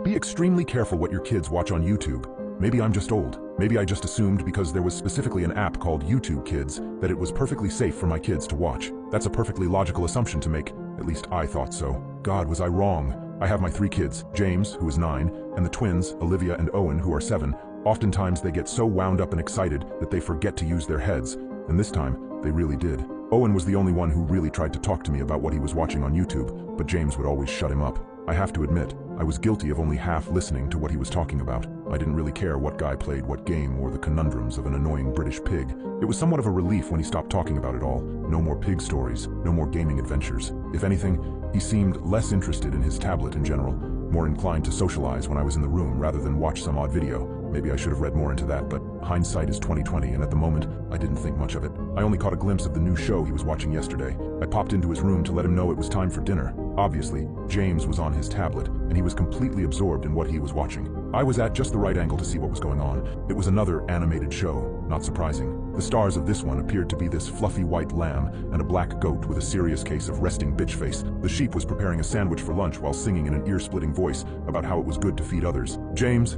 Be extremely careful what your kids watch on YouTube. Maybe I'm just old. Maybe I just assumed because there was specifically an app called YouTube Kids that it was perfectly safe for my kids to watch. That's a perfectly logical assumption to make. At least I thought so. God, was I wrong. I have my 3 kids, James, who is 9, and the twins, Olivia and Owen, who are 7. Oftentimes they get so wound up and excited that they forget to use their heads. And this time, they really did. Owen was the only one who really tried to talk to me about what he was watching on YouTube, but James would always shut him up. I have to admit, I was guilty of only half listening to what he was talking about. I didn't really care what guy played what game or the conundrums of an annoying British pig. It was somewhat of a relief when he stopped talking about it all. No more pig stories, no more gaming adventures. If anything, he seemed less interested in his tablet in general, more inclined to socialize when I was in the room rather than watch some odd video. Maybe I should have read more into that, but hindsight is 20/20, and at the moment, I didn't think much of it. I only caught a glimpse of the new show he was watching yesterday. I popped into his room to let him know it was time for dinner. Obviously, James was on his tablet, and he was completely absorbed in what he was watching. I was at just the right angle to see what was going on. It was another animated show, not surprising. The stars of this one appeared to be this fluffy white lamb and a black goat with a serious case of resting bitch face. The sheep was preparing a sandwich for lunch while singing in an ear-splitting voice about how it was good to feed others. James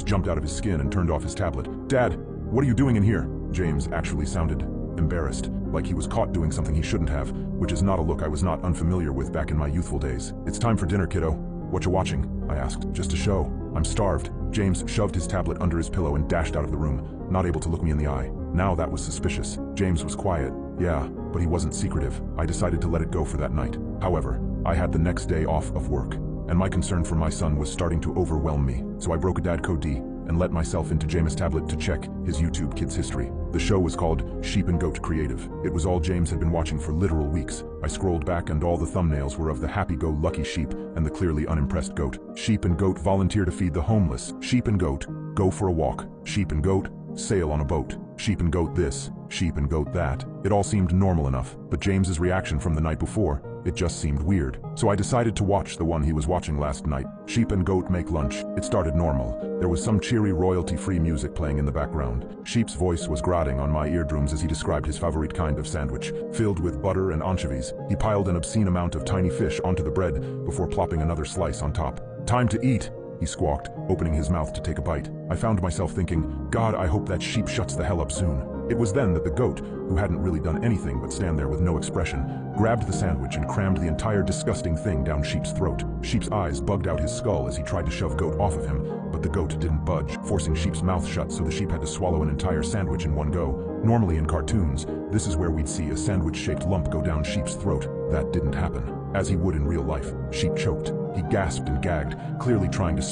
jumped out of his skin and turned off his tablet. "Dad, what are you doing in here?" James actually sounded embarrassed, like he was caught doing something he shouldn't have, which is not a look I was not unfamiliar with back in my youthful days. "It's time for dinner, kiddo. What you watching?" I asked. "Just a show. I'm starved." James shoved his tablet under his pillow and dashed out of the room, not able to look me in the eye. Now that was suspicious. James was quiet, yeah, but he wasn't secretive. I decided to let it go for that night. However, I had the next day off of work, and my concern for my son was starting to overwhelm me, so I broke a dad code D and let myself into James' tablet to check his YouTube Kids history. The show was called Sheep and Goat Creative. It was all James had been watching for literal weeks. I scrolled back and all the thumbnails were of the happy-go-lucky sheep and the clearly unimpressed goat. Sheep and goat volunteer to feed the homeless. Sheep and goat go for a walk. Sheep and goat sail on a boat. Sheep and goat this. Sheep and goat that. It all seemed normal enough, but James's reaction from the night before, it just seemed weird. So I decided to watch the one he was watching last night. Sheep and Goat Make Lunch. It started normal. There was some cheery royalty-free music playing in the background. Sheep's voice was grating on my eardrums as he described his favorite kind of sandwich, filled with butter and anchovies. He piled an obscene amount of tiny fish onto the bread before plopping another slice on top. "Time to eat," he squawked, opening his mouth to take a bite. I found myself thinking, God, I hope that sheep shuts the hell up soon. It was then that the goat, who hadn't really done anything but stand there with no expression, grabbed the sandwich and crammed the entire disgusting thing down Sheep's throat. Sheep's eyes bugged out his skull as he tried to shove Goat off of him, but the goat didn't budge, forcing Sheep's mouth shut so the sheep had to swallow an entire sandwich in one go. Normally in cartoons, this is where we'd see a sandwich-shaped lump go down Sheep's throat. That didn't happen. As he would in real life, Sheep choked. He gasped and gagged, clearly trying to